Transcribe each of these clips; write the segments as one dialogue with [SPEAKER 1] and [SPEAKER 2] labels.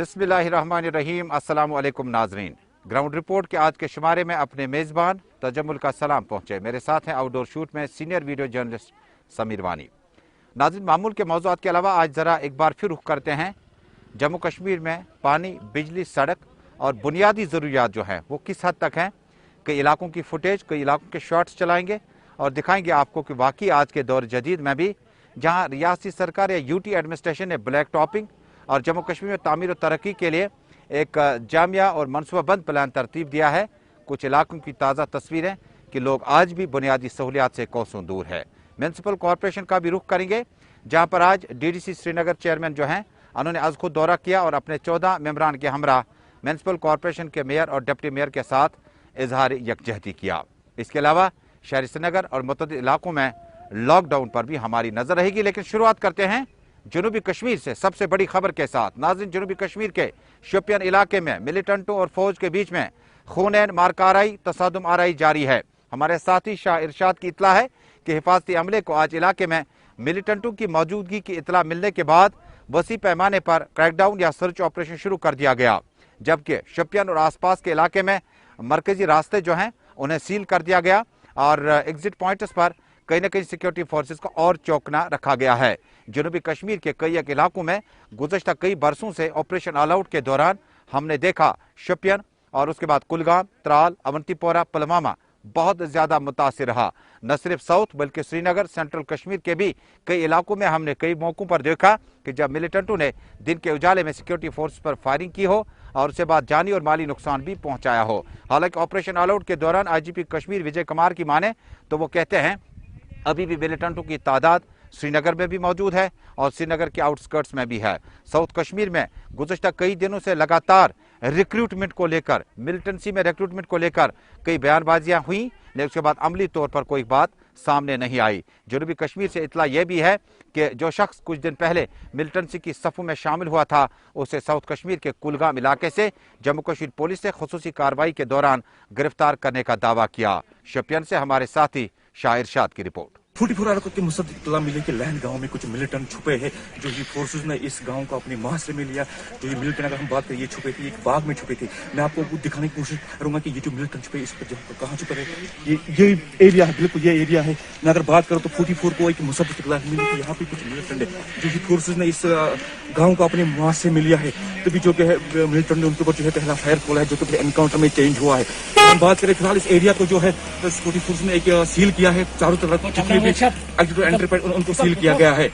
[SPEAKER 1] बिस्मिल्लाहिर्रहमानिर्रहीम। अस्सलाम वालेकुम नाजरीन। ग्राउंड रिपोर्ट के आज के शुमारे में अपने मेज़बान तजम्मुल का सलाम पहुँचे। मेरे साथ हैं आउटडोर शूट में सीनियर वीडियो जर्नलिस्ट समीर वानी। नाज़रीन, मामूल के मौज़ूआत के अलावा आज ज़रा एक बार फिर रुख करते हैं जम्मू कश्मीर में पानी, बिजली, सड़क और बुनियादी ज़रूरियात जो हैं वो किस हद तक हैं। कई इलाकों की फुटेज, कई इलाकों के शॉट्स चलाएंगे और दिखाएंगे आपको कि वाकई आज के दौर जदीद में भी जहाँ रियासती सरकार या यूटी एडमिनिस्ट्रेशन ने ब्लैक टॉपिंग और जम्मू कश्मीर में तामीर और तरक्की के लिए एक जामिया और मनसूबाबंद प्लान तरतीब दिया है। कुछ इलाकों की ताज़ा तस्वीरें कि लोग आज भी बुनियादी सहूलियात से कोसों दूर है। म्यूनसिपल कॉरपोरेशन का भी रुख करेंगे जहाँ पर आज DDC श्रीनगर चेयरमैन जो हैं उन्होंने आज खुद दौरा किया और अपने 14 मेंबरान के हमरा म्यूनसिपल कॉरपोरेशन के मेयर और डिप्टी मेयर के साथ इजहार यकजहती किया। इसके अलावा शहरी श्रीनगर और मुतअद्दिद इलाकों में लॉकडाउन पर भी हमारी नजर रहेगी। लेकिन शुरुआत करते हैं जनूबी कश्मीर से सबसे बड़ी खबर के साथ। नाज़रीन, जनूबी कश्मीर के शोपियान इलाके में मिलिटेंटों और फौज के बीच में खूनैन मारकाराई, तसादुम आराई जारी है। हमारे साथी शाह इरशाद की इतला है कि हिफाजती अमले को आज इलाके में मिलिटेंटों की मौजूदगी की इतला मिलने के बाद वसी पैमाने पर क्रैकडाउन या सर्च ऑपरेशन शुरू कर दिया गया, जबकि शोपियान और आसपास के इलाके में मरकजी रास्ते जो हैं उन्हें सील कर दिया गया और एग्जिट पॉइंट्स पर कहीं न कहीं सिक्योरिटी फोर्सेस को और चौकना रखा गया है। जनूबी कश्मीर के कई एक इलाकों में गुज़श्ता कई बरसों से ऑपरेशन ऑल आउट के दौरान हमने देखा शोपियान और उसके बाद कुलगाम, त्राल, अवंतीपोरा, पुलवामा बहुत ज्यादा मुतासिर रहा। न सिर्फ साउथ बल्कि श्रीनगर, सेंट्रल कश्मीर के भी कई इलाकों में हमने कई मौकों पर देखा कि जब मिलिटेंटों ने दिन के उजाले में सिक्योरिटी फोर्स पर फायरिंग की हो और उसके बाद जानी और माली नुकसान भी पहुंचाया हो। हालांकि ऑपरेशन ऑल आउट के दौरान IGP कश्मीर विजय कुमार की माने तो वो कहते हैं अभी भी मिलिटेंटों की तादाद श्रीनगर में भी मौजूद है और श्रीनगर के आउटस्कर्ट्स में भी है। साउथ कश्मीर में गुज़श्ता कई दिनों से लगातार रिक्रूटमेंट को लेकर, मिलिटेंसी में रिक्रूटमेंट को लेकर कई बयानबाजियां हुई, लेकिन उसके बाद अमली तौर पर कोई बात सामने नहीं आई। जनूबी कश्मीर से इतला यह भी है कि जो शख्स कुछ दिन पहले मिलिटेंसी की सफ़ों में शामिल हुआ था उसे साउथ कश्मीर के कुलगाम इलाके से जम्मू कश्मीर पुलिस ने खुसूसी कार्रवाई के दौरान गिरफ्तार करने का दावा किया। शोपियान से हमारे साथी शाह इरशाद की रिपोर्ट।
[SPEAKER 2] 44 आरोप के मुसद्दिक इत्तला मिली कि लहन गांव में कुछ मिलिटेंट छुपे हैं, जो ये फोर्सेस ने इस गांव को अपने मुहासरे में लिया। जो ये मिलिटेंट, अगर हम बात करें, ये छुपे थे, एक बाग में छुपे थे। मैं आपको वो दिखाने की कोशिश करूंगा कि ये जो मिलिटेंट छुपे इस पर कहाँ छुपे है। ये एरिया है, बिल्कुल ये एरिया है। मैं अगर बात करूँ तो 44 को एक मुसद्दिक इत्तला मिली कि यहाँ पे कुछ मिलिटेंट है, जो ये फोर्सेज ने इस गाँव को अपने मुहासरे में लिया है। तभी जो कि मिलिटेंट ने उनके ऊपर जो है पहला फायर खोला है, जो कि एनकाउंटर में चेंज हुआ है। हम बात करें फिलहाल इस एरिया को जो है सिक्योरिटी फोर्स ने एक सील किया है, चारों तरफ जितने भी एंट्री पर उनको सील किया गया है।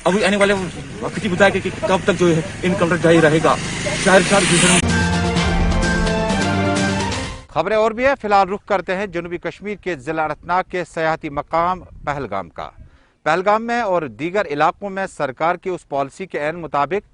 [SPEAKER 2] अभी आने वाले वक्त की बताया कि कब तक जो है इनकाउंटर जारी रहेगा।
[SPEAKER 1] खबरें और भी है। फिलहाल रुख करते हैं जनूबी कश्मीर के जिला अनंतनाग के सयाहती मकाम पहलगाम का। पहलगाम में और दीगर इलाकों में सरकार की उस पॉलिसी के ऐन मुताबिक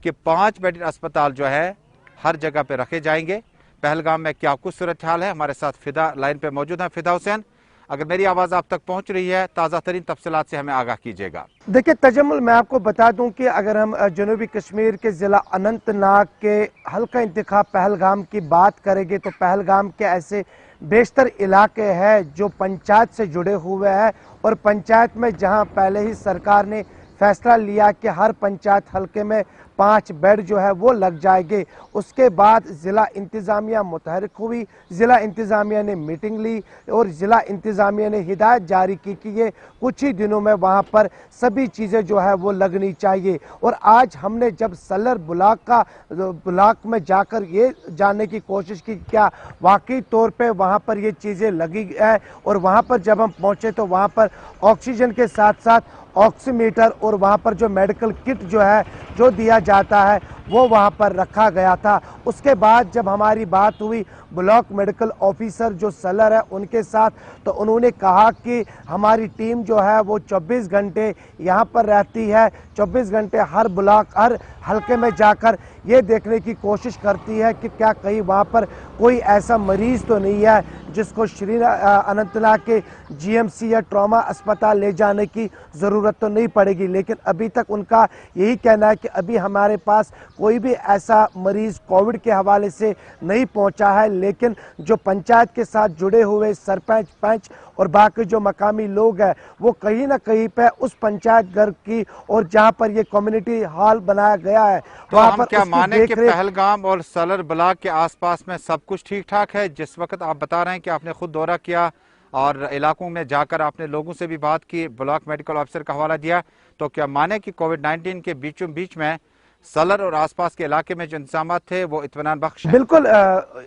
[SPEAKER 1] कि 5 बेडेड अस्पताल जो है हर जगह पे रखे जाएंगे। पहलगाम में क्या कुछ सूरत हाल है, हमारे साथ फिदा लाइन पे मौजूद है। फिदा हुसैन, अगर मेरी आवाज़ आप तक पहुंच रही है, ताज़ा तरीन तफसीलात से हमें आगाह कीजिएगा।
[SPEAKER 3] देखिए तजम्मुल, मैं आपको बता दूं कि अगर हम जनूबी कश्मीर के ज़िला अनंतनाग के हल्का इंतखाब पहलगाम की बात करेंगे तो पहलगाम के ऐसे बेशतर इलाके हैं जो पंचायत से जुड़े हुए हैं और पंचायत में जहां पहले ही सरकार ने फैसला लिया कि हर पंचायत हल्के में 5 बेड जो है वो लग जाएंगे। उसके बाद ज़िला इंतज़ामिया मुतहरिक हुई, ज़िला इंतज़ामिया ने मीटिंग ली और ज़िला इंतज़ामिया ने हिदायत जारी की कि ये कुछ ही दिनों में वहाँ पर सभी चीज़ें जो है वो लगनी चाहिए। और आज हमने जब सलर ब्लॉक में जाकर ये जानने की कोशिश की क्या वाकई तौर पे वहाँ पर ये चीज़ें लगी है, और वहाँ पर जब हम पहुँचे तो वहाँ पर ऑक्सीजन के साथ साथ ऑक्सीमीटर और वहाँ पर जो मेडिकल किट जो है जो दिया जाता है वो वहाँ पर रखा गया था। उसके बाद जब हमारी बात हुई ब्लॉक मेडिकल ऑफिसर जो सलर है उनके साथ, तो उन्होंने कहा कि हमारी टीम जो है वो 24 घंटे यहाँ पर रहती है, 24 घंटे हर ब्लॉक हर हल्के में जाकर ये देखने की कोशिश करती है कि क्या कहीं वहाँ पर कोई ऐसा मरीज तो नहीं है जिसको अनंतनाग के GMC या ट्रॉमा अस्पताल ले जाने की ज़रूरत तो नहीं पड़ेगी। लेकिन अभी तक उनका यही कहना है कि अभी हमारे पास कोई भी ऐसा मरीज कोविड के हवाले से नहीं पहुंचा है, लेकिन जो पंचायत के साथ जुड़े हुए सरपंच, पंच और बाकी जो मकामी लोग हैं वो कहीं ना कहीं पे उस पंचायत घर की और जहां पर ये कम्युनिटी हॉल बनाया गया है
[SPEAKER 1] तो
[SPEAKER 3] वहां
[SPEAKER 1] हम
[SPEAKER 3] पर
[SPEAKER 1] क्या माने कि
[SPEAKER 3] देखरेख।
[SPEAKER 1] पहलगाम और सलर ब्लॉक के आसपास में सब कुछ ठीक ठाक है? जिस वक्त आप बता रहे हैं कि आपने खुद दौरा किया और इलाकों में जाकर आपने लोगों से भी बात की, ब्लॉक मेडिकल ऑफिसर का हवाला दिया, तो क्या माने कि कोविड-19 के बीचों बीच में सलर और आसपास के इलाके में जो इंतजाम थे वो इत्मीनान बख्श हैं?
[SPEAKER 3] बिल्कुल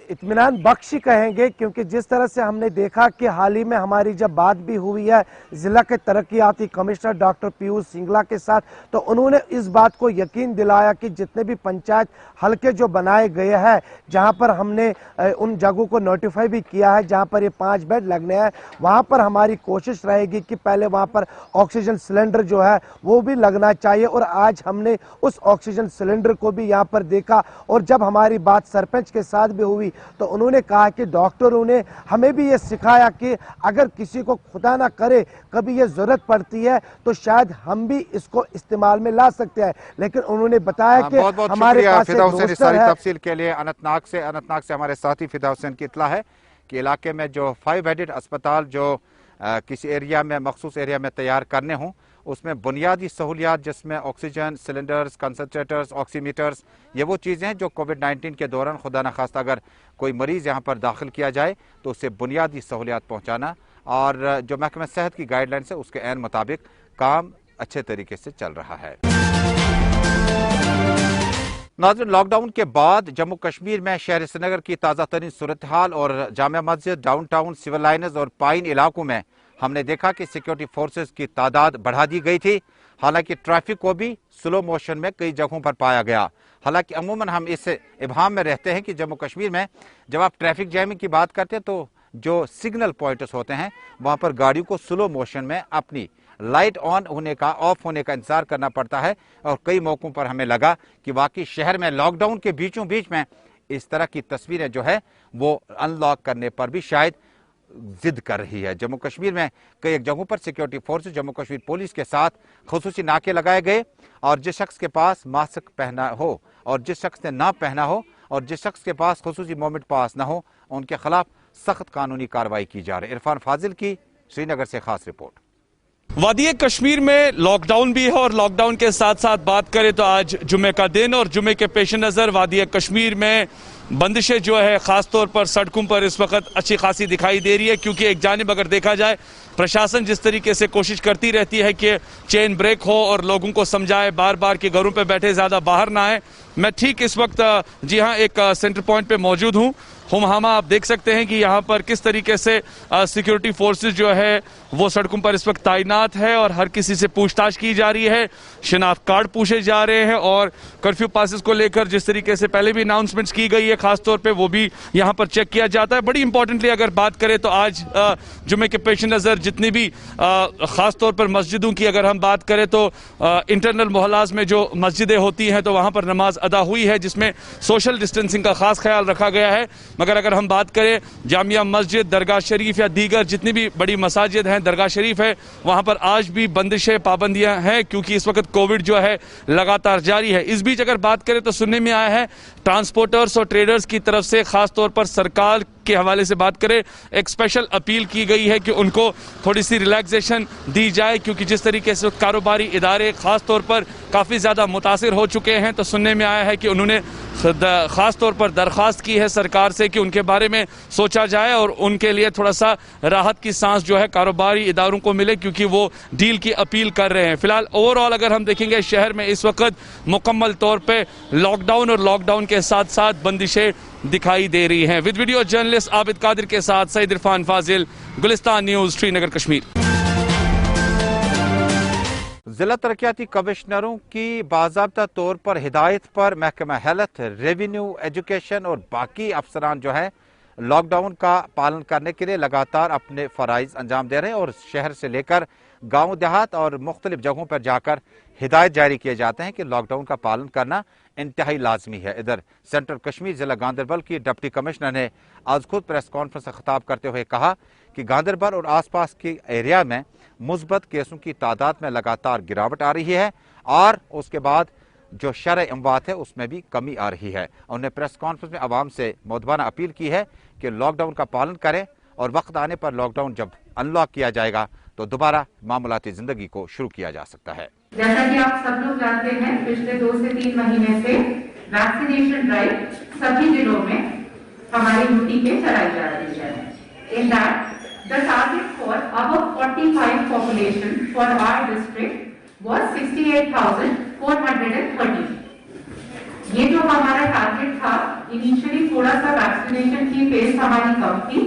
[SPEAKER 3] इत्मीनान बख्श ही कहेंगे, क्योंकि जिस तरह से हमने देखा कि हाल ही में हमारी जब बात भी हुई है जिला के तरक्याती कमिश्नर डॉक्टर पीयूष सिंगला के साथ, तो उन्होंने इस बात को यकीन दिलाया कि जितने भी पंचायत हल्के जो बनाए गए हैं, जहां पर हमने उन जगहों को नोटिफाई भी किया है जहां पर ये 5 बेड लगने हैं, वहां पर हमारी कोशिश रहेगी कि पहले वहां पर ऑक्सीजन सिलेंडर जो है वो भी लगना चाहिए। और आज हमने उस ऑक्सीजन सिलेंडर को भी यहां पर देखा। और जब हमारी बात सरपंच के साथ भी हुई तो उन्होंने कहा कि डॉक्टरों ने हमें भी ये सिखाया कि अगर किसी को खुदा ना करे कभी ये जरूरत पड़ती है तो शायद हम भी इसको इस्तेमाल में ला सकते हैं। लेकिन उन्होंने बताया कि
[SPEAKER 1] बहुत बहुत
[SPEAKER 3] हमारे
[SPEAKER 1] शुक्रिया
[SPEAKER 3] पास
[SPEAKER 1] फिदा
[SPEAKER 3] एक
[SPEAKER 1] हुसैन
[SPEAKER 3] रोस्टर
[SPEAKER 1] सारी
[SPEAKER 3] है।
[SPEAKER 1] तफसील के लिए। अनंतनाग से हमारे साथी फिदा हुसैन की इतला है कि इलाके में जो 5 बेडेड अस्पताल जो किसी एरिया में, मखसूस एरिया में तैयार करने हों, उसमें बुनियादी सहूलियात जिसमें ऑक्सीजन सिलेंडर्स, कंसनट्रेटर्स, ऑक्सीमीटर्स, ये वो चीज़ें हैं जो कोविड-19 के दौरान खुदा न खास्ता अगर कोई मरीज़ यहाँ पर दाखिल किया जाए तो उसे बुनियादी सहूलियात पहुँचाना और जो महकमा सेहत की गाइडलाइंस है उसके ऐन मुताबिक काम अच्छे तरीके से चल रहा है। नाज़रीन, लॉकडाउन के बाद जम्मू कश्मीर में शहर श्रीनगर की ताज़ा तरीन सूरत हाल और Jamia Masjid, down town, civil lines और पाइन इलाकों में हमने देखा कि सिक्योरिटी फोर्सेस की तादाद बढ़ा दी गई थी। हालांकि ट्रैफिक को भी स्लो मोशन में कई जगहों पर पाया गया। हालांकि अमूमन हम इस इब्हाम में रहते हैं कि जम्मू कश्मीर में जब आप ट्रैफिक जैमिंग की बात करते हैं तो जो सिग्नल पॉइंट्स होते हैं वहां पर गाड़ियों को स्लो मोशन में अपनी लाइट ऑन होने का, ऑफ होने का इंतजार करना पड़ता है। और कई मौकों पर हमें लगा कि वाकई शहर में लॉकडाउन के बीचों बीच में इस तरह की तस्वीरें जो है वो अनलॉक करने पर भी शायद जिद कर रही है। जम्मू कश्मीर में कई जगहों पर security forces, Jammu Kashmir police के साथ खुसूसी नाके लगाए गए और जिस शख्स के पास मास्क पहना हो और जिस शख्स ने ना पहना हो और जिस शख्स के पास खुसूसी मोमेंट पास ना हो, उनके खिलाफ सख्त कानूनी कार्रवाई की जा रही है। इरफान फाजिल की श्रीनगर से खास रिपोर्ट।
[SPEAKER 4] वादी कश्मीर में लॉकडाउन भी है और लॉकडाउन के साथ साथ बात करें तो आज जुमे का दिन और जुमे के पेश नज़र वादी कश्मीर में बंदिशें जो है खास तौर पर सड़कों पर इस वक्त अच्छी खासी दिखाई दे रही है, क्योंकि एक जानिब अगर देखा जाए प्रशासन जिस तरीके से कोशिश करती रहती है कि चेन ब्रेक हो और लोगों को समझाए बार बार कि घरों पे बैठे ज़्यादा बाहर ना आए। मैं ठीक इस वक्त जी हाँ एक सेंटर पॉइंट पे मौजूद हूँ। हुमहामा आप देख सकते हैं कि यहाँ पर किस तरीके से सिक्योरिटी फोर्सेस जो है वो सड़कों पर इस वक्त तैनात है और हर किसी से पूछताछ की जा रही है, शिनाख्त कार्ड पूछे जा रहे हैं और कर्फ्यू पासेस को लेकर जिस तरीके से पहले भी अनाउंसमेंट्स की गई है खास तौर पे वो भी यहाँ पर चेक किया जाता है। बड़ी इंपॉर्टेंटली अगर बात करें तो आज जुमे के पेश नज़र जितनी भी खास तौर पर मस्जिदों की अगर हम बात करें तो इंटरनल मोहल्लाज में जो मस्जिदें होती हैं तो वहाँ पर नमाज अदा हुई है, जिसमें सोशल डिस्टेंसिंग का खास ख्याल रखा गया है। मगर अगर हम बात करें जामिया मस्जिद, दरगाह शरीफ या दीगर जितनी भी बड़ी मसाजिद हैं, दरगाह शरीफ है, वहां पर आज भी बंदिशें, पाबंदियां हैं, क्योंकि इस वक्त कोविड जो है लगातार जारी है। इस बीच अगर बात करें तो सुनने में आया है ट्रांसपोर्टर्स और ट्रेडर्स की तरफ से खास तौर पर सरकार के हवाले से बात करें एक स्पेशल अपील की गई है कि उनको थोड़ी सी रिलैक्सेशन दी जाए, क्योंकि जिस तरीके से कारोबारी इदारे खास तौर पर काफ़ी ज़्यादा मुतासिर हो चुके हैं। तो सुनने में आया है कि उन्होंने खास तौर पर दरख्वास्त की है सरकार से कि उनके बारे में सोचा जाए और उनके लिए थोड़ा सा राहत की सांस जो है कारोबारी इदारों को मिले, क्योंकि वो डील की अपील कर रहे हैं। फिलहाल ओवरऑल अगर हम देखेंगे शहर में इस वक्त मुकम्मल तौर पे लॉकडाउन और लॉकडाउन के साथ साथ बंदिशें दिखाई दे रही हैं। With video journalist Abid Qadir के साथ सईद इरफान फाजिल, गुलिस्तान न्यूज, श्रीनगर कश्मीर।
[SPEAKER 1] जिला तरक्याती कमिश्नरों की बाज़ाब्ता तौर पर हिदायत पर महकमा हेल्थ, रेवेन्यू, एजुकेशन और बाकी अफसरान जो है लॉकडाउन का पालन करने के लिए लगातार अपने फ़राइज़ अंजाम दे रहे हैं और शहर से लेकर गांव देहात और मुख्तलिफ जगहों पर जाकर हिदायत जारी किए जाते हैं कि लॉकडाउन का पालन करना इंतहाई लाजमी है। इधर सेंट्रल कश्मीर जिला गांदरबल की डिप्टी कमिश्नर ने आज खुद प्रेस कॉन्फ्रेंस से खिताब करते हुए कहा कि गांदरबल और आसपास के एरिया में मुस्बत केसों की तादाद में लगातार गिरावट आ रही है और उसके बाद जो शरई अमवात है उसमें भी कमी आ रही है। उन्होंने प्रेस कॉन्फ्रेंस में आवाम से मुद्दबाना अपील की है कि लॉकडाउन का पालन करें और वक्त आने पर लॉकडाउन जब अनलॉक किया जाएगा तो दोबारा मामूलाती जिंदगी को शुरू किया जा सकता है।
[SPEAKER 5] जैसा कि आप सब लोग जानते हैं, पिछले 2 से 3 महीने से वैक्सीनेशन ड्राइव सभी जिलों में हमारी यूटी के चलाई जा रही है। In that the target for above 45 population for our district was 68,430। ये जो हमारा टारगेट था, इनिशियली थोड़ा सा वैक्सीनेशन की पेस हमारी कम थी,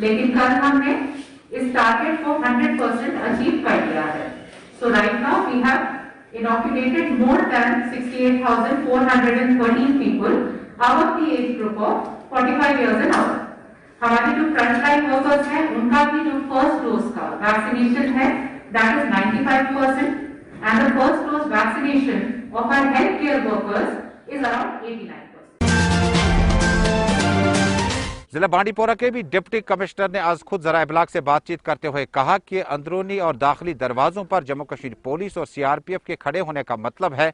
[SPEAKER 5] लेकिन कल हमने इस टारगेट को 100% अचीव कर लिया है। So right now we have inoculated more than 68,413 people above the age group of 45 years and above. हमारे जो फ्रंट लाइन वर्कर्स हैं, उनका भी जो फर्स्ट डोज का वैक्सीनेशन है, that is 95%, and the first dose vaccination of our healthcare workers is around 89%.
[SPEAKER 1] जिला बांडीपोरा के भी डिप्टी कमिश्नर ने आज खुद जरा इब्लाग से बातचीत करते हुए कहा कि अंदरूनी और दाखिली दरवाजों पर जम्मू कश्मीर पुलिस और सीआरपीएफ के खड़े होने का मतलब है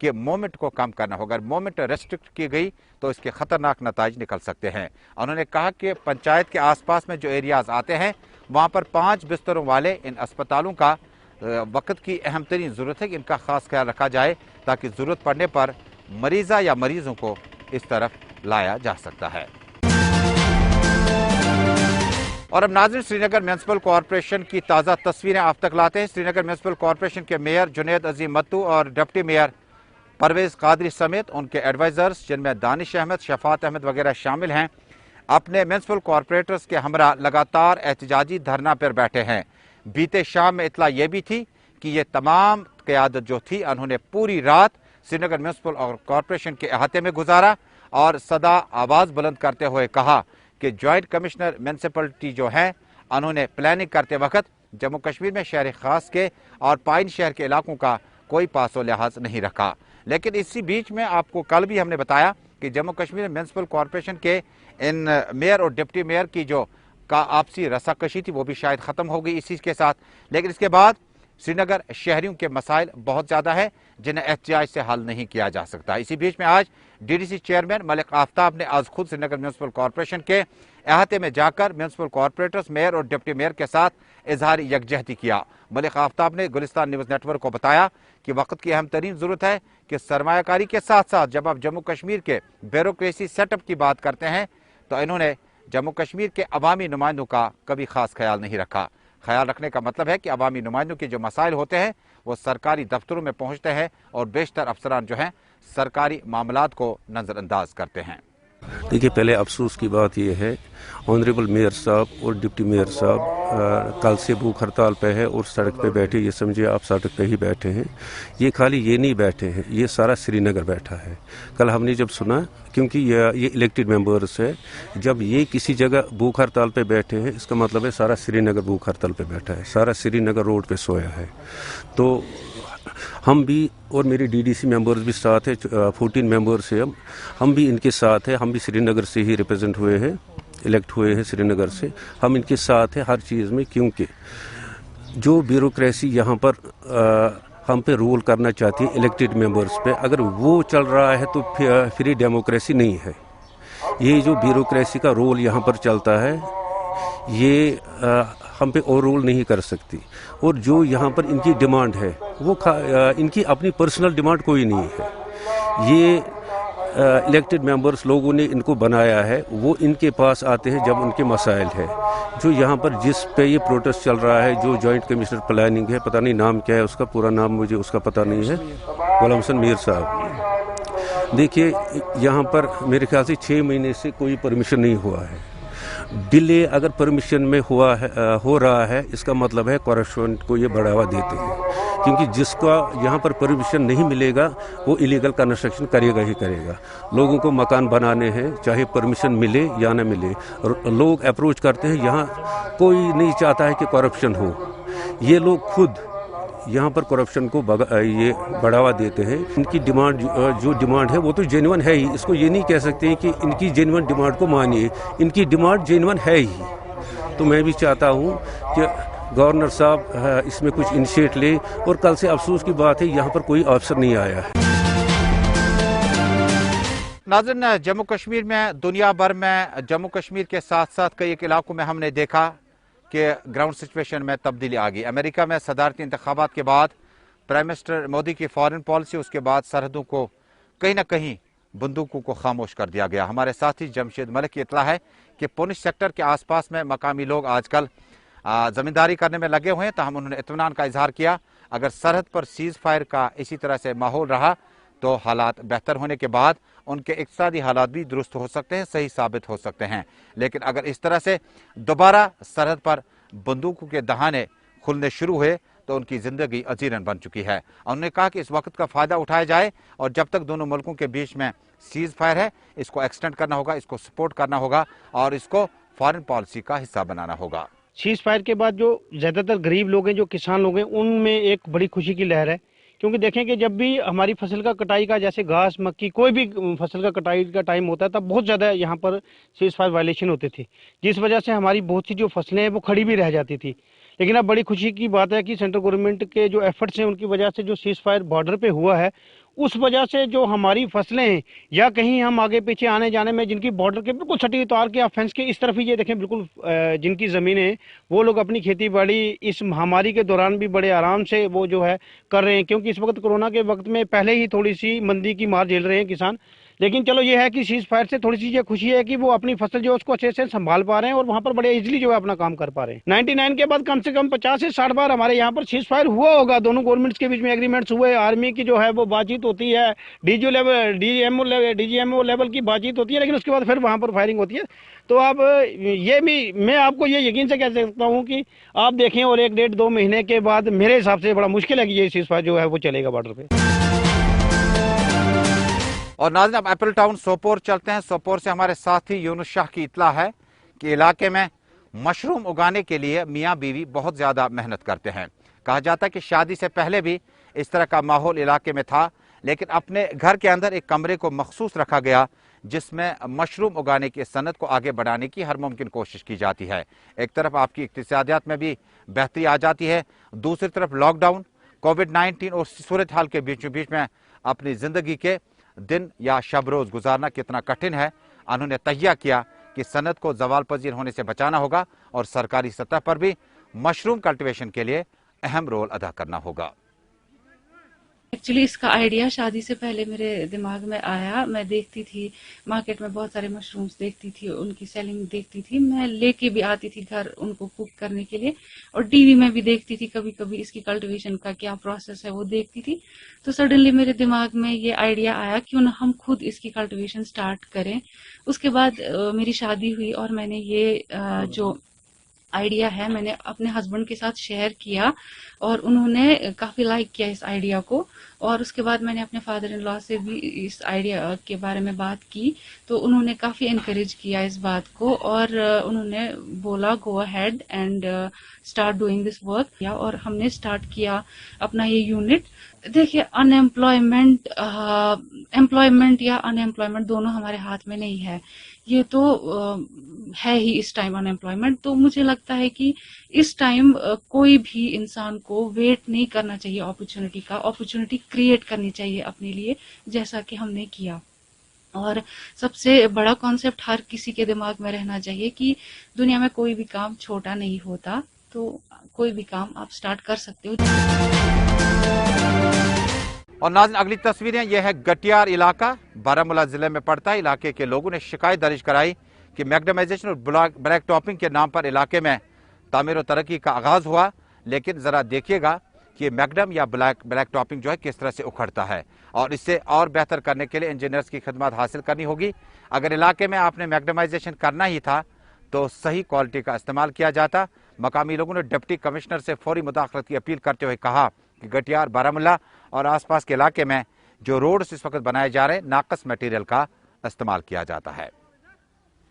[SPEAKER 1] कि मूवमेंट को कम करना होगा। अगर मूवमेंट रेस्ट्रिक्ट की गई तो इसके खतरनाक नताइज निकल सकते हैं। उन्होंने कहा कि पंचायत के आसपास में जो एरियाज आते हैं वहां पर 5 बिस्तरों वाले इन अस्पतालों का वक्त की अहम तरीन जरूरत है कि इनका खास ख्याल रखा जाए ताकि जरूरत पड़ने पर मरीजा या मरीजों को इस तरफ लाया जा सकता है। और अब नाज़रीन, श्रीनगर म्यूनिसिपल कॉरपोरेशन की ताज़ा तस्वीरें आप तक लाते हैं। श्रीनगर म्यूनिसिपल कॉरपोरेशन के मेयर जुनैद अजीम मत्तू और डिप्टी मेयर परवेज कादरी समेत उनके एडवाइजर्स, जिनमें दानिश अहमद, शफात अहमद वगैरह शामिल हैं, अपने म्यूनिसिपल कॉरपोरेटर्स के हमरा लगातार एहतजाजी धरना पर बैठे हैं। बीते शाम में इतला यह भी थी कि ये तमाम क़यादत जो थी, उन्होंने पूरी रात श्रीनगर म्यूनिसिपल कॉरपोरेशन के अहाते में गुजारा और सदा आवाज़ बुलंद करते हुए कहा कि ज्वाइंट कमिश्नर म्यूनिसिपलिटी जो हैं, उन्होंने प्लानिंग करते वक्त जम्मू कश्मीर में शहर खास के और पाइन शहर के इलाकों का कोई पासो लिहाज नहीं रखा। लेकिन इसी बीच में आपको कल भी हमने बताया कि जम्मू कश्मीर म्यूनिसिपल कॉरपोरेशन के इन मेयर और डिप्टी मेयर की जो का आपसी रस्साकशी थी वो भी शायद ख़त्म हो गई इसी के साथ। लेकिन इसके बाद श्रीनगर शहरियों के मसाइल बहुत ज़्यादा है जिन्हें एहतियाज से हल नहीं किया जा सकता। इसी बीच में आज डीडीसी चेयरमैन मलिक आफ्ताब ने आज खुद श्रीनगर म्यूनिसिपल कॉरपोरेशन के अहाते में जाकर म्यूनिसिपल कॉरपोरेटर्स, मेयर और डिप्टी मेयर के साथ इजहार यकजहती किया। मलिक आफ्ताब ने गुलिस्तान न्यूज़ नेटवर्क को बताया कि वक्त की अहम तरीन ज़रूरत है कि सरमायाकारी के साथ साथ जब आप जम्मू कश्मीर के ब्यूरोक्रेसी सेटअप की बात करते हैं तो इन्होंने जम्मू कश्मीर के अवामी नुमाइंदों का कभी खास ख्याल नहीं रखा। ख्याल रखने का मतलब है कि अवामी नुमाइंदों के जो मसाइल होते हैं वो सरकारी दफ्तरों में पहुंचते हैं और बेशतर अफसरान जो हैं सरकारी मामलात को नज़रअंदाज करते हैं।
[SPEAKER 6] देखिए, पहले अफसोस की बात यह है, ऑनरेबल मेयर साहब और डिप्टी मेयर साहब कल से भूख हड़ताल पे है और सड़क पे बैठे, ये समझिए आप सड़क पे ही बैठे हैं। ये खाली ये नहीं बैठे हैं, ये सारा श्रीनगर बैठा है। कल हमने जब सुना, क्योंकि ये इलेक्टेड मेंबर्स है, जब ये किसी जगह भूख हड़ताल पे बैठे हैं इसका मतलब है सारा श्रीनगर भूख हड़ताल पे बैठा है, सारा श्रीनगर रोड पे सोया है। तो हम भी और मेरे डीडीसी मेंबर्स भी साथ है, 14 मेंबर्स है, हम भी इनके साथ है। हम भी श्रीनगर से ही रिप्रेजेंट हुए हैं, इलेक्ट हुए हैं श्रीनगर से। हम इनके साथ है हर चीज़ में, क्योंकि जो ब्यूरोक्रेसी यहाँ पर हम पे रूल करना चाहती है इलेक्टेड मेंबर्स पे, अगर वो चल रहा है तो फिर डेमोक्रेसी नहीं है। ये जो ब्यूरोक्रेसी का रोल यहाँ पर चलता है ये हम पे और रोल नहीं कर सकती। और जो यहाँ पर इनकी डिमांड है वो इनकी अपनी पर्सनल डिमांड कोई नहीं है। ये इलेक्टेड मेंबर्स लोगों ने इनको बनाया है, वो इनके पास आते हैं जब उनके मसाइल है। जो यहाँ पर जिस पे ये प्रोटेस्ट चल रहा है, जो जॉइंट कमिश्नर प्लानिंग है, पता नहीं नाम क्या है उसका, पूरा नाम मुझे उसका पता नहीं है, गुलाम हसन मीर साहब। देखिए, यहाँ पर मेरे ख्याल से 6 महीने से कोई परमिशन नहीं हुआ है। डिले अगर परमिशन में हो रहा है, इसका मतलब है करप्शन को ये बढ़ावा देते हैं, क्योंकि जिसका यहाँ पर परमिशन नहीं मिलेगा वो इलीगल कंस्ट्रक्शन करेगा ही करेगा। लोगों को मकान बनाने हैं, चाहे परमिशन मिले या ना मिले, और लोग अप्रोच करते हैं। यहाँ कोई नहीं चाहता है कि करप्शन हो। ये लोग खुद यहाँ पर करप्शन को ये बढ़ावा देते हैं। इनकी डिमांड जो डिमांड है वो तो जेन्युइन है ही, इसको ये नहीं कह सकते कि इनकी जेन्युइन डिमांड को मानिए, इनकी डिमांड जेन्युइन है ही। तो मैं भी चाहता हूँ कि गवर्नर साहब इसमें कुछ इनिशिएट ले। और कल से अफसोस की बात है यहाँ पर कोई अफसर नहीं आया है।
[SPEAKER 1] नाज़रीन, जम्मू कश्मीर में दुनिया भर में जम्मू कश्मीर के साथ साथ कई एक इलाकों में हमने देखा कि ग्राउंड सिचुएशन में तब्दीली आ गई। अमेरिका में सदारती इंतखाबात के बाद प्राइम मिनिस्टर मोदी की फॉरेन पॉलिसी, उसके बाद सरहदों को कहीं ना कहीं बंदूकों को खामोश कर दिया गया। हमारे साथी जमशेद मलिक की इतला है कि पुंछ सेक्टर के आसपास में मकामी लोग आजकल जमींदारी करने में लगे हुए हैं। तहम उन्होंने इत्मीनान का इजहार किया, अगर सरहद पर सीज फायर का इसी तरह से माहौल रहा तो हालात बेहतर होने के बाद उनके इक्तिसादी हालात भी दुरुस्त हो सकते हैं, सही साबित हो सकते हैं। लेकिन अगर इस तरह से दोबारा सरहद पर बंदूकों के दहाने खुलने शुरू हुए तो उनकी जिंदगी अजीरन बन चुकी है। उन्होंने कहा कि इस वक्त का फायदा उठाया जाए और जब तक दोनों मुल्कों के बीच में सीज फायर है इसको एक्सटेंड करना होगा, इसको सपोर्ट करना होगा और इसको फॉरेन पॉलिसी का हिस्सा बनाना होगा।
[SPEAKER 7] सीज फायर के बाद जो ज्यादातर गरीब लोग हैं, जो किसान लोग हैं, उनमें एक बड़ी खुशी की लहर है। क्योंकि देखें कि जब भी हमारी फसल का कटाई का, जैसे घास, मक्की, कोई भी फसल का कटाई का टाइम होता है, तब बहुत ज़्यादा यहाँ पर सीज फायर वायलेशन होते थे, जिस वजह से हमारी बहुत सी जो फसलें हैं वो खड़ी भी रह जाती थी। लेकिन अब बड़ी खुशी की बात है कि सेंट्रल गवर्नमेंट के जो एफर्ट्स हैं उनकी वजह से जो सीज फायर बॉर्डर पे हुआ है, उस वजह से जो हमारी फसलें हैं या कहीं हम आगे पीछे आने जाने में जिनकी बॉर्डर के बिल्कुल सटी तार के फेंस के इस तरफ ही ये देखें, बिल्कुल जिनकी ज़मीनें हैं वो लोग अपनी खेती बाड़ी इस महामारी के दौरान भी बड़े आराम से वो जो है कर रहे हैं। क्योंकि इस वक्त कोरोना के वक्त में पहले ही थोड़ी सी मंदी की मार झेल रहे हैं किसान। लेकिन चलो ये है कि सीज फायर से थोड़ी सी ये खुशी है कि वो अपनी फसल जो है उसको अच्छे से संभाल पा रहे हैं और वहाँ पर बड़े इजीली जो है अपना काम कर पा रहे हैं। 99 के बाद कम से कम 50 से 60 बार हमारे यहाँ पर सीज फायर हुआ होगा। दोनों गवर्नमेंट्स के बीच में एग्रीमेंट्स हुए, आर्मी की जो है वो बातचीत होती है, डीजीएमओ लेवल की बातचीत होती है, लेकिन उसके बाद फिर वहाँ पर फायरिंग होती है। तो अब ये भी मैं आपको ये यकीन से कह सकता हूँ कि आप देखें और 1-1.5-2 महीने के बाद मेरे हिसाब से बड़ा मुश्किल है कि ये सीज फायर जो है वो चलेगा बॉर्डर पे।
[SPEAKER 1] और नाज़रीन, अब एप्पल टाउन सोपोर चलते हैं। सोपोर से हमारे साथी यूनुस शाह की इतला है कि इलाके में मशरूम उगाने के लिए मियाँ बीवी बहुत ज़्यादा मेहनत करते हैं। कहा जाता है कि शादी से पहले भी इस तरह का माहौल इलाके में था, लेकिन अपने घर के अंदर एक कमरे को मखसूस रखा गया जिसमें मशरूम उगाने की सनत को आगे बढ़ाने की हर मुमकिन कोशिश की जाती है। एक तरफ आपकी इक्तिसादियात में भी बेहतरी आ जाती है, दूसरी तरफ लॉकडाउन, कोविड-19 और सूरत हाल के बीच में अपनी ज़िंदगी के दिन या शब रोज़ गुजारना कितना कठिन है। उन्होंने तहिया किया कि सनत को जवाल पजीर होने से बचाना होगा और सरकारी सतह पर भी मशरूम कल्टीवेशन के लिए अहम रोल अदा करना होगा।
[SPEAKER 8] एक्चुअली इसका आइडिया शादी से पहले मेरे दिमाग में आया। मैं देखती थी मार्केट में बहुत सारे मशरूम्स देखती थी, उनकी सेलिंग देखती थी, मैं लेके भी आती थी घर उनको कुक करने के लिए, और टीवी में भी देखती थी कभी कभी इसकी कल्टीवेशन का क्या प्रोसेस है वो देखती थी। तो सडनली मेरे दिमाग में ये आइडिया आया क्यों ना हम खुद इसकी कल्टीवेशन स्टार्ट करें। उसके बाद मेरी शादी हुई और मैंने ये जो आइडिया है मैंने अपने हस्बैंड के साथ शेयर किया और उन्होंने काफ़ी लाइक किया इस आइडिया को। और उसके बाद मैंने अपने फादर इन लॉ से भी इस आइडिया के बारे में बात की, तो उन्होंने काफ़ी इनकरेज किया इस बात को और उन्होंने बोला go ahead and start doing this work. और हमने स्टार्ट किया अपना ये यूनिट। देखिए, एम्प्लॉयमेंट या अनएम्प्लॉयमेंट दोनों हमारे हाथ में नहीं है, ये तो है ही इस टाइम अनएम्प्लॉयमेंट। तो मुझे लगता है कि इस टाइम कोई भी इंसान को वेट नहीं करना चाहिए अपॉर्चुनिटी का, अपॉर्चुनिटी क्रिएट करनी चाहिए अपने लिए, जैसा कि हमने किया। और सबसे बड़ा कॉन्सेप्ट हर किसी के दिमाग में रहना चाहिए कि दुनिया में कोई भी काम छोटा नहीं होता, तो कोई भी काम आप स्टार्ट कर सकते हो।
[SPEAKER 1] और नाज़रीन, अगली तस्वीरें यह है गटियार इलाका, बारामूला जिले में पड़ता है। इलाके के लोगों ने शिकायत दर्ज कराई कि मैग्नेमाइजेशन और ब्लैक टॉपिंग के नाम पर इलाके में तामीर और तरक्की का आगाज हुआ, लेकिन जरा देखिएगा कि मैग्नम या ब्लैक टॉपिंग जो है किस तरह से उखड़ता है और इससे और बेहतर करने के लिए इंजीनियर्स की खिदमत हासिल करनी होगी। अगर इलाके में आपने मैग्नेमाइजेशन करना ही था तो सही क्वालिटी का इस्तेमाल किया जाता। मकामी लोगों ने डिप्टी कमिश्नर से फौरी मुदाखलत की अपील करते हुए कहा कि गटियार, बारामूला और आसपास के इलाके में जो रोड्स इस वक्त बनाए जा रहे हैं नाकस मटेरियल का इस्तेमाल किया जाता है।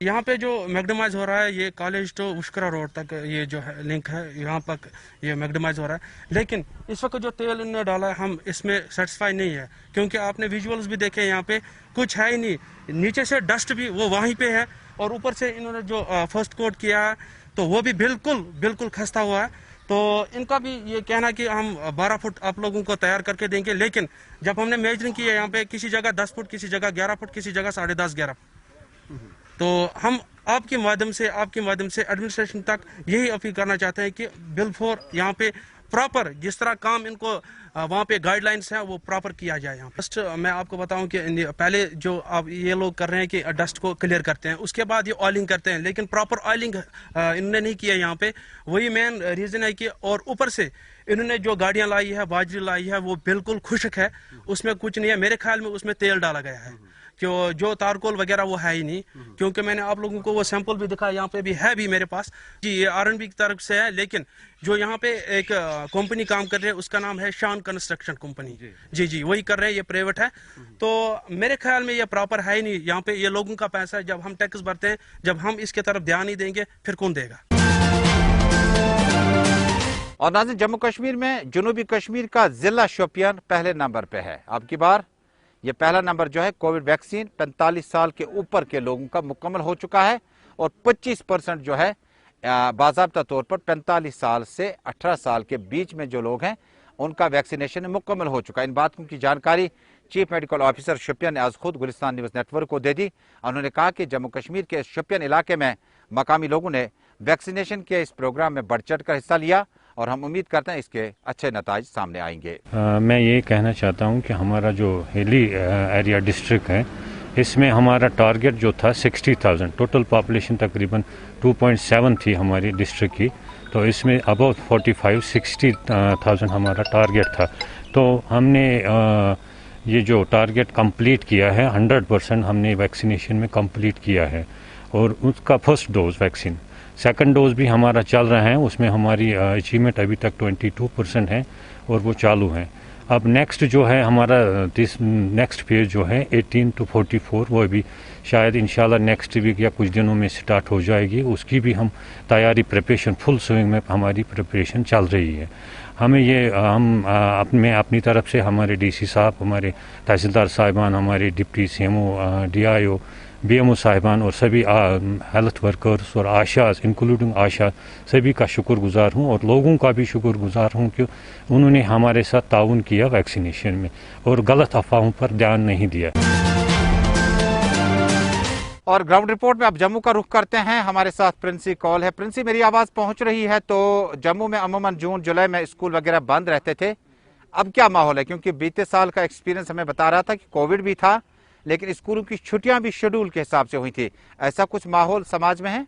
[SPEAKER 9] यहाँ पे जो मैग्नेमाइज हो रहा है ये कॉलेज टू उश्करा रोड तक ये जो है लिंक है, यहाँ तक ये मैग्नेमाइज हो रहा है। लेकिन इस वक्त जो तेल इन्होंने डाला है हम इसमें सेटिस्फाई नहीं है, क्योंकि आपने विजुअल्स भी देखे, यहाँ पे कुछ है ही नहीं। नीचे से डस्ट भी वो वहीं पे है और ऊपर से इन्होंने जो फर्स्ट कोट किया है तो वो भी बिल्कुल खस्ता हुआ है। तो इनका भी ये कहना कि हम 12 फुट आप लोगों को तैयार करके देंगे, लेकिन जब हमने मेजरिंग की है यहाँ पे किसी जगह 10 फुट, किसी जगह 11 फुट, किसी जगह 10.5-11 फुट। तो हम आपके माध्यम से एडमिनिस्ट्रेशन तक यही अपील करना चाहते हैं कि बिल फोर यहाँ पे प्रॉपर जिस तरह काम इनको वहाँ पे गाइडलाइंस है वो प्रॉपर किया जाए। यहाँ फर्स्ट मैं आपको बताऊं कि पहले जो अब ये लोग कर रहे हैं कि डस्ट को क्लियर करते हैं, उसके बाद ये ऑयलिंग करते हैं, लेकिन प्रॉपर ऑयलिंग इन्होंने नहीं किया यहाँ पे। वही मेन रीजन है कि और ऊपर से इन्होंने जो गाड़ियां लाई है, बाजरी लाई है, वो बिल्कुल खुश्क है, उसमें कुछ नहीं है। मेरे ख्याल में उसमें तेल डाला गया है, क्यों जो तारकोल वगैरह वो है ही नहीं, क्योंकि मैंने आप लोगों को वो सैंपल भी दिखाया, यहाँ पे भी है भी मेरे पास जी, ये R&B की तरफ से है। लेकिन जो यहाँ पे एक कंपनी काम कर रही है उसका नाम है शान कंस्ट्रक्शन कंपनी, जी वही कर रहे हैं, ये प्राइवेट है। तो मेरे ख्याल में ये प्रॉपर है ही नहीं। यहाँ पे ये लोगों का पैसा है, जब हम टैक्स भरते हैं, जब हम इसके तरफ ध्यान नहीं देंगे फिर कौन देगा।
[SPEAKER 1] और नाज़रीन, जम्मू कश्मीर में जनूबी कश्मीर का जिला शोपियान पहले नंबर पे है। अब की बार ये पहला नंबर जो है कोविड वैक्सीन 45 साल के ऊपर के लोगों का मुकम्मल हो चुका है और 25% जो है बाज़ाब्ता तौर पर 45 साल से 18 साल के बीच में जो लोग हैं उनका वैक्सीनेशन मुकम्मल हो चुका है। इन बातों की जानकारी चीफ मेडिकल ऑफिसर शोपियान ने आज खुद गुलिस्तान न्यूज़ नेटवर्क को दे दी। उन्होंने कहा कि जम्मू कश्मीर के शोपियान इलाके में मकामी लोगों ने वैक्सीनेशन के इस प्रोग्राम में बढ़ चढ़ कर हिस्सा लिया और हम उम्मीद करते हैं इसके अच्छे नताज सामने आएंगे।
[SPEAKER 10] मैं ये कहना चाहता हूँ कि हमारा जो हिली एरिया डिस्ट्रिक्ट है, इसमें हमारा टारगेट जो था 60,000, टोटल पॉपुलेशन तकरीबन 2.7 थी हमारी डिस्ट्रिक्ट की, तो इसमें अबाउट 45-60,000 हमारा टारगेट था। तो हमने ये जो टारगेट कंप्लीट किया है, 100% हमने वैक्सीनेशन में कंप्लीट किया है। और उसका first dose vaccine, second dose भी हमारा चल रहा है, उसमें हमारी अचीवमेंट अभी तक 22% है और वो चालू है। अब नेक्स्ट जो है हमारा नेक्स्ट फेज जो है 18 to 44, वो भी शायद इंशाल्लाह नेक्स्ट वीक या कुछ दिनों में स्टार्ट हो जाएगी। उसकी भी हम तैयारी प्रिपरेशन फुल स्विंग में हमारी प्रिपरेशन चल रही है। हमें ये हम अपनी तरफ से हमारे डीसी साहब, हमारे तहसीलदार साहिबान, हमारे डिप्टी सीएमओ, DIO, BMO साहिबान और सभी हेल्थ वर्कर्स और आशाज इंक्लूडिंग आशा सभी का शुक्रगुजार हूँ और लोगों का भी शुक्रगुजार हूँ कि उन्होंने हमारे साथ ताउन किया वैक्सीनेशन में और गलत अफवाहों पर ध्यान नहीं दिया।
[SPEAKER 1] और ग्राउंड रिपोर्ट में अब जम्मू का रुख करते हैं। हमारे साथ प्रिंसी कॉल है। प्रिंसी, मेरी आवाज़ पहुँच रही है? तो जम्मू में अमूमन जून जुलाई में स्कूल वगैरह बंद रहते थे, अब क्या माहौल है? क्योंकि बीते साल का एक्सपीरियंस हमें बता रहा था कि कोविड भी था लेकिन स्कूलों की छुट्टियां भी शेड्यूल के हिसाब से हुई थी। ऐसा कुछ माहौल समाज में है?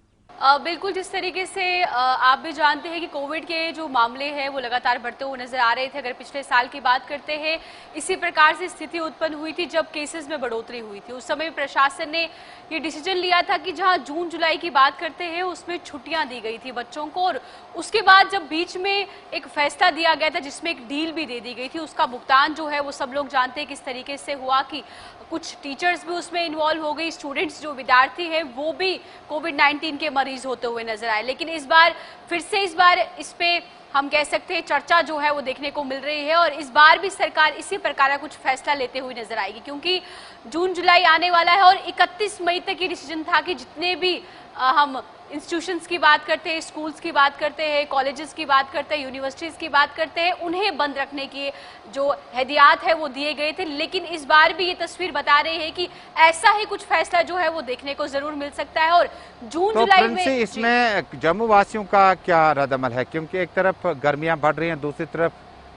[SPEAKER 11] बिल्कुल, जिस तरीके से आप भी जानते हैं कि कोविड के जो मामले हैं वो लगातार बढ़ते हुए नजर आ रहे थे। अगर पिछले साल की बात करते हैं, इसी प्रकार से स्थिति उत्पन्न हुई थी जब केसेस में बढ़ोतरी हुई थी। उस समय प्रशासन ने ये डिसीजन लिया था कि जहां जून जुलाई की बात करते हैं उसमें छुट्टियां दी गई थी बच्चों को, और उसके बाद जब बीच में एक फैसला दिया गया था जिसमें एक डील भी दे दी गई थी, उसका भुगतान जो है वो सब लोग जानते हैं किस तरीके से हुआ कि कुछ टीचर्स भी उसमें इन्वॉल्व हो गई, स्टूडेंट्स जो विद्यार्थी हैं वो भी कोविड-19 के मरीज होते हुए नजर आए। लेकिन इस बार फिर से इस पे हम कह सकते हैं चर्चा जो है वो देखने को मिल रही है और इस बार भी सरकार इसी प्रकार का कुछ फैसला लेते हुए नजर आएगी, क्योंकि जून जुलाई आने वाला है और 31 मई तक ये डिसीजन था कि जितने भी हम इंस्टीट्यूशंस की बात करते हैं, स्कूल्स की बात करते हैं, कॉलेजेस की बात करते हैं, यूनिवर्सिटीज की बात करते हैं, उन्हें बंद रखने की जो हदियात है वो दिए गए थे। लेकिन इस बार भी ये तस्वीर बता रही है कि ऐसा ही कुछ फैसला जो है वो देखने को जरूर मिल सकता है। और जून जुलाई में
[SPEAKER 1] इसमें जम्मू वासियों का क्या रद्दअमल है? क्योंकि एक तरफ गर्मियां बढ़ रही हैं, दूसरी तरफ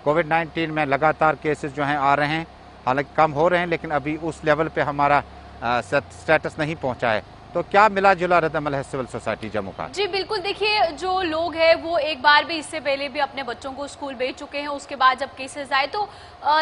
[SPEAKER 1] कोविड-19 में लगातार केसेस जो हैं आ रहे हैं, हालांकि कम हो रहे हैं लेकिन अभी उस लेवल पे हमारा स्टेटस नहीं पहुंचा है। तो क्या मिला जुला रद्दअमल है सिविल सोसाइटी जम्मू का? जी
[SPEAKER 11] बिल्कुल, देखिए जो लोग हैं वो एक बार भी इससे पहले भी अपने बच्चों को स्कूल भेज चुके हैं, उसके बाद जब केसेस आए तो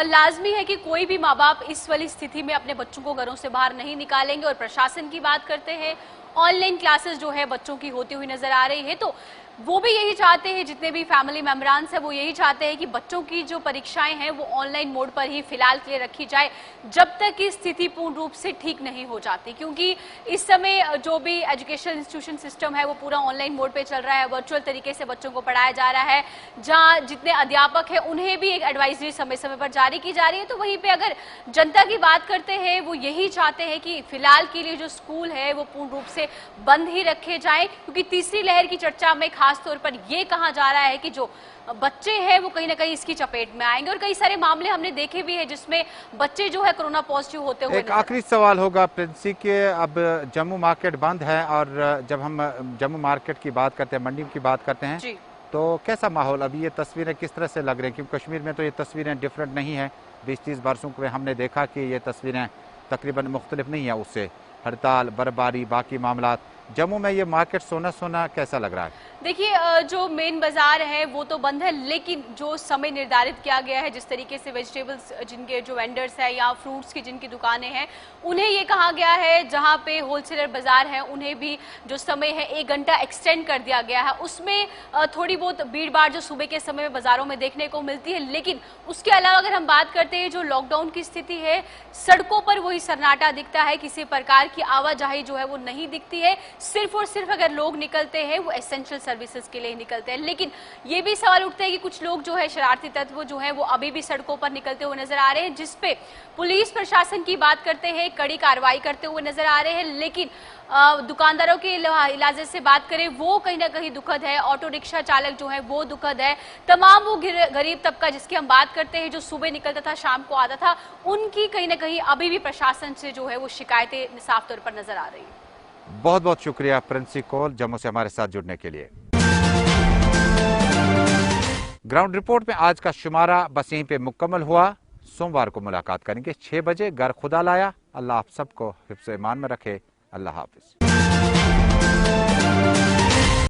[SPEAKER 11] लाजमी है कि कोई भी माँ बाप इस वाली स्थिति में अपने बच्चों को घरों से बाहर नहीं निकालेंगे। और प्रशासन की बात करते हैं, ऑनलाइन क्लासेस जो है बच्चों की होती हुई नजर आ रही है, तो वो भी यही चाहते हैं, जितने भी फैमिली मेंबरान्स हैं वो यही चाहते हैं कि बच्चों की जो परीक्षाएं हैं वो ऑनलाइन मोड पर ही फिलहाल के लिए रखी जाए जब तक कि स्थिति पूर्ण रूप से ठीक नहीं हो जाती। क्योंकि इस समय जो भी एजुकेशन इंस्टीट्यूशन सिस्टम है वो पूरा ऑनलाइन मोड पे चल रहा है, वर्चुअल तरीके से बच्चों को पढ़ाया जा रहा है, जहाँ जितने अध्यापक हैं उन्हें भी एक एडवाइजरी समय समय पर जारी की जा रही है। तो वहीं पर अगर जनता की बात करते हैं, वो यही चाहते हैं कि फिलहाल के लिए जो स्कूल है वो पूर्ण रूप से से बंद ही रखे जाएं, क्योंकि तीसरी लहर की चर्चा में खास तौर पर ये कहा जा रहा है कि जो बच्चे हैं वो कहीं ना कहीं इसकी चपेट में आएंगे और कई सारे मामले हमने देखे भी हैं जिसमें बच्चे जो है कोरोना पॉजिटिव होते हुए।
[SPEAKER 1] एक आखिरी सवाल होगा प्रिंसी के, अब जम्मू मार्केट बंद है और जब हम जम्मू मार्केट की बात करते हैं, मंडी की बात करते हैं
[SPEAKER 11] जी।
[SPEAKER 1] तो कैसा माहौल, अभी ये तस्वीरें किस तरह से लग रही हैं? क्योंकि कश्मीर में तो ये तस्वीरें डिफरेंट नहीं है, 20-30 बरसों में हमने देखा कि ये तस्वीरें तकरीबन मुख्तलिफ नहीं है उससे, हड़ताल, बर्फबारी, बाकी मामला। जम्मू में ये मार्केट सोना सोना कैसा लग रहा है?
[SPEAKER 11] देखिए, जो मेन बाजार है वो तो बंद है, लेकिन जो समय निर्धारित किया गया है, जिस तरीके से वेजिटेबल्स जिनके जो वेंडर्स हैं या फ्रूट्स की जिनकी दुकानें हैं, उन्हें ये कहा गया है, जहां पे होलसेलर बाजार हैं उन्हें भी जो समय है 1 घंटा एक्सटेंड कर दिया गया है। उसमें थोड़ी बहुत भीड़ भाड़ जो सुबह के समय में बाजारों में देखने को मिलती है, लेकिन उसके अलावा अगर हम बात करते हैं जो लॉकडाउन की स्थिति है, सड़कों पर वही सन्नाटा दिखता है, किसी प्रकार की आवाजाही जो है वो नहीं दिखती है। सिर्फ और सिर्फ अगर लोग निकलते हैं वो एसेंशियल सर्विसेज के लिए निकलते हैं। लेकिन ये भी सवाल उठते हैं कि कुछ लोग जो है शरारती तत्व जो है वो अभी भी सड़कों पर निकलते हुए नजर आ रहे हैं, जिसपे पुलिस प्रशासन की बात करते हैं कड़ी कार्रवाई करते हुए नजर आ रहे हैं। लेकिन दुकानदारों के इलाजे से बात करें वो कहीं ना कहीं दुखद है, ऑटो रिक्शा चालक जो है वो दुखद है, तमाम वो गरीब तबका जिसकी हम बात करते हैं जो सुबह निकलता था शाम को आता था, उनकी कहीं ना कहीं अभी भी प्रशासन से जो है वो शिकायतें साफ तौर पर नजर आ रही है।
[SPEAKER 1] बहुत बहुत शुक्रिया प्रिंसी कौल जम्मू से हमारे साथ जुड़ने के लिए। ग्राउंड रिपोर्ट में आज का शुमारा बस यहीं पे मुकम्मल हुआ। सोमवार को मुलाकात करेंगे 6 बजे। घर खुदा लाया। अल्लाह आप सबको हिफ्ज़-ए-ईमान में रखे। अल्लाह हाफिज।